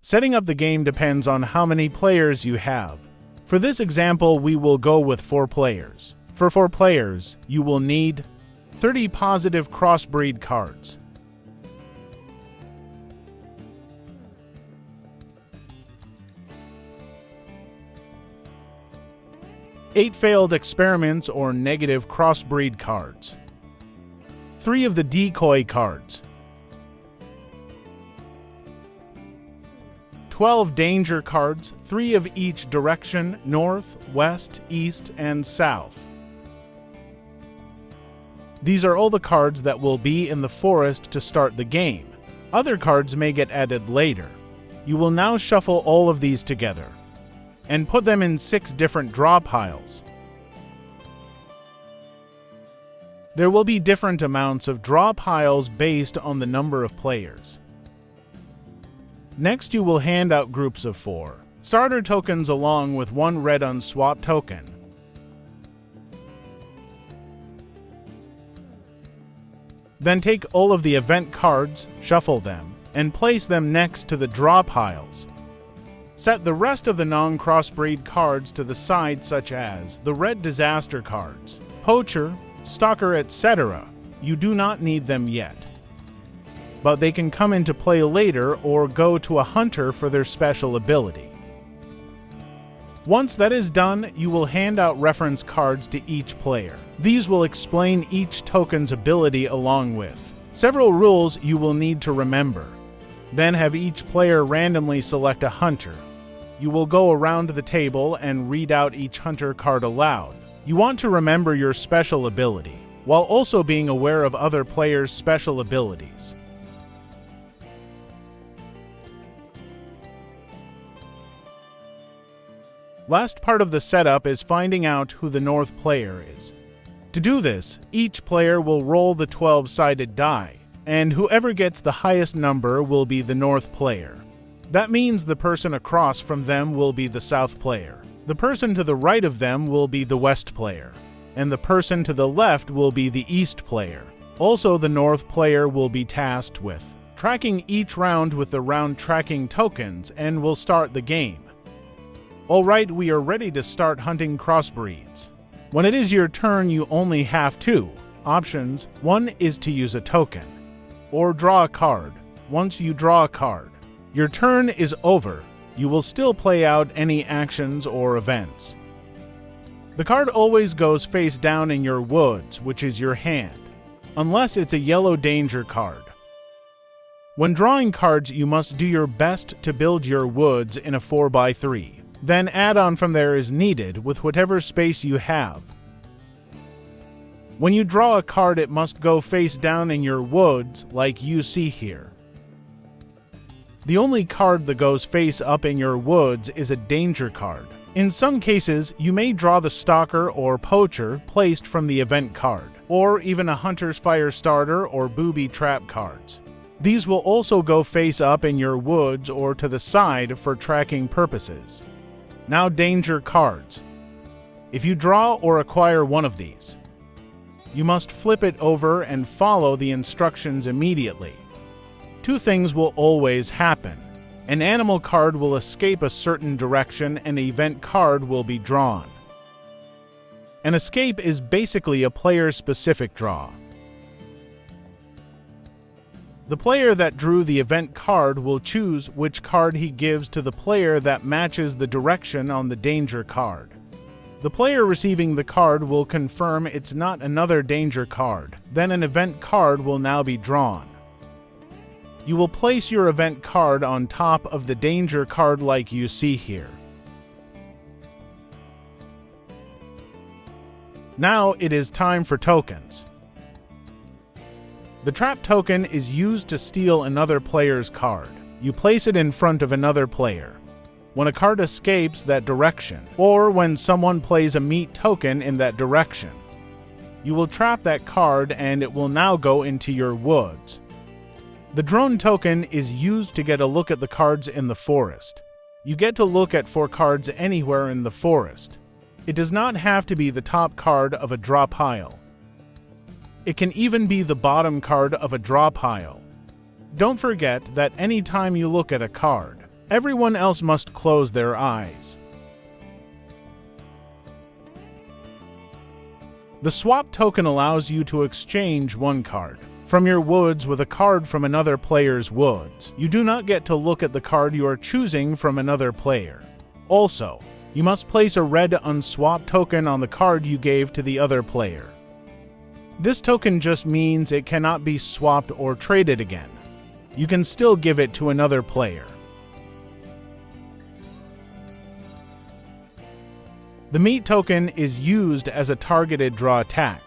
Setting up the game depends on how many players you have. For this example, we will go with 4 players. For 4 players, you will need 30 positive CrossBreed cards, 8 failed experiments or negative CrossBreed cards, 3 of the decoy cards, 12 danger cards, 3 of each direction, north, west, east, and south. These are all the cards that will be in the forest to start the game. Other cards may get added later. You will now shuffle all of these together and put them in 6 different draw piles. There will be different amounts of draw piles based on the number of players. Next, you will hand out groups of 4 starter tokens along with 1 red unswapped token. Then take all of the event cards, shuffle them, and place them next to the draw piles. Set the rest of the non-crossbreed cards to the side, such as the red disaster cards, poacher, stalker, etc. You do not need them yet, but they can come into play later or go to a hunter for their special ability. Once that is done, you will hand out reference cards to each player. These will explain each token's ability along with several rules you will need to remember. Then have each player randomly select a hunter. You will go around the table and read out each hunter card aloud. You want to remember your special ability, while also being aware of other players' special abilities. Last part of the setup is finding out who the north player is. To do this, each player will roll the 12-sided die, and whoever gets the highest number will be the north player. That means the person across from them will be the south player. The person to the right of them will be the west player, and the person to the left will be the east player. Also, the north player will be tasked with tracking each round with the round tracking tokens and will start the game. Alright, we are ready to start hunting crossbreeds. When it is your turn, you only have 2 options. One is to use a token, or draw a card. Once you draw a card, your turn is over. You will still play out any actions or events. The card always goes face down in your woods, which is your hand, unless it's a yellow danger card. When drawing cards, you must do your best to build your woods in a 4x3. Then add on from there as needed with whatever space you have. When you draw a card, it must go face down in your woods, like you see here. The only card that goes face up in your woods is a danger card. In some cases, you may draw the stalker or poacher placed from the event card, or even a hunter's fire starter or booby trap cards. These will also go face up in your woods or to the side for tracking purposes. Now, danger cards. If you draw or acquire one of these, you must flip it over and follow the instructions immediately. 2 things will always happen. An animal card will escape a certain direction and an event card will be drawn. An escape is basically a player-specific draw. The player that drew the event card will choose which card he gives to the player that matches the direction on the danger card. The player receiving the card will confirm it's not another danger card. Then an event card will now be drawn. You will place your event card on top of the danger card like you see here. Now it is time for tokens. The trap token is used to steal another player's card. You place it in front of another player. When a card escapes that direction, or when someone plays a meat token in that direction, you will trap that card and it will now go into your woods. The drone token is used to get a look at the cards in the forest. You get to look at 4 cards anywhere in the forest. It does not have to be the top card of a draw pile. It can even be the bottom card of a draw pile. Don't forget that any time you look at a card, Everyone else must close their eyes. The swap token allows you to exchange one card from your woods with a card from another player's woods. You do not get to look at the card you are choosing from another player. Also, you must place a red unswap token on the card you gave to the other player. This token just means it cannot be swapped or traded again. You can still give it to another player. The meat token is used as a targeted draw attack.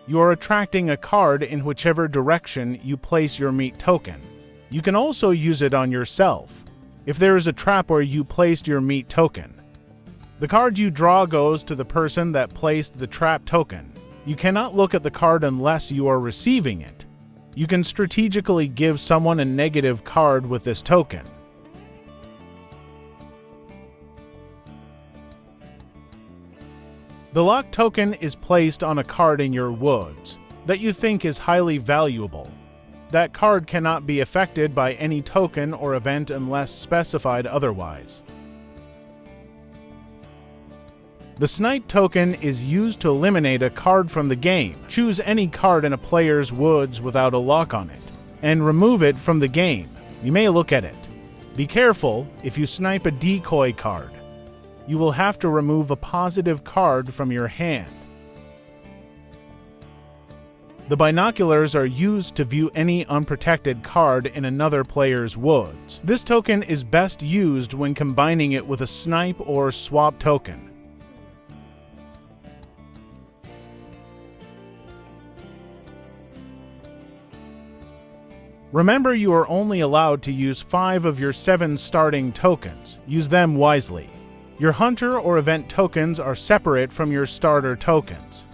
You are attracting a card in whichever direction you place your meat token. You can also use it on yourself, if there is a trap where you placed your meat token. The card you draw goes to the person that placed the trap token. You cannot look at the card unless you are receiving it. You can strategically give someone a negative card with this token. The lock token is placed on a card in your woods that you think is highly valuable. That card cannot be affected by any token or event unless specified otherwise. The snipe token is used to eliminate a card from the game. Choose any card in a player's woods without a lock on it, and remove it from the game. You may look at it. Be careful if you snipe a decoy card. You will have to remove a positive card from your hand. The binoculars are used to view any unprotected card in another player's woods. This token is best used when combining it with a snipe or swap token. Remember, you are only allowed to use 5 of your 7 starting tokens. Use them wisely. Your hunter or event tokens are separate from your starter tokens.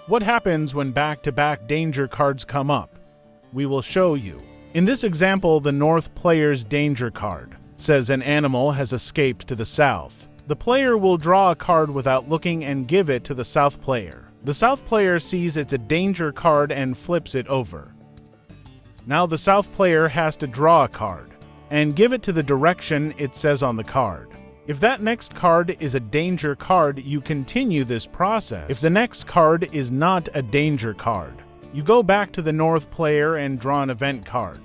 What happens when back-to-back danger cards come up? We will show you. In this example, the north player's danger card says an animal has escaped to the south. The player will draw a card without looking and give it to the south player. The south player sees it's a danger card and flips it over. Now the south player has to draw a card and give it to the direction it says on the card. If that next card is a danger card, you continue this process. If the next card is not a danger card, you go back to the north player and draw an event card.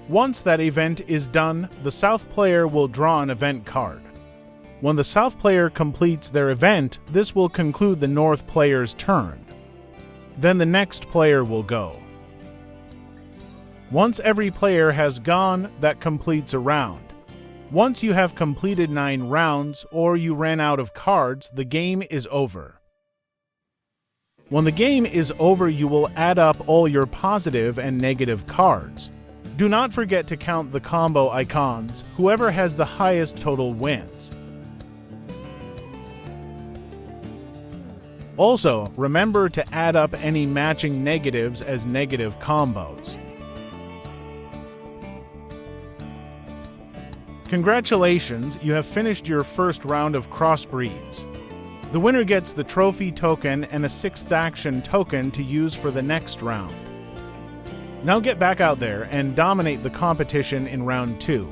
Once that event is done, the south player will draw an event card. When the south player completes their event, this will conclude the north player's turn. Then the next player will go. Once every player has gone, that completes a round. Once you have completed 9 rounds or you ran out of cards, the game is over. When the game is over, you will add up all your positive and negative cards. Do not forget to count the combo icons. Whoever has the highest total wins. Also, remember to add up any matching negatives as negative combos. Congratulations, you have finished your first round of CrossBreeds. The winner gets the trophy token and a 6th action token to use for the next round. Now get back out there and dominate the competition in round 2.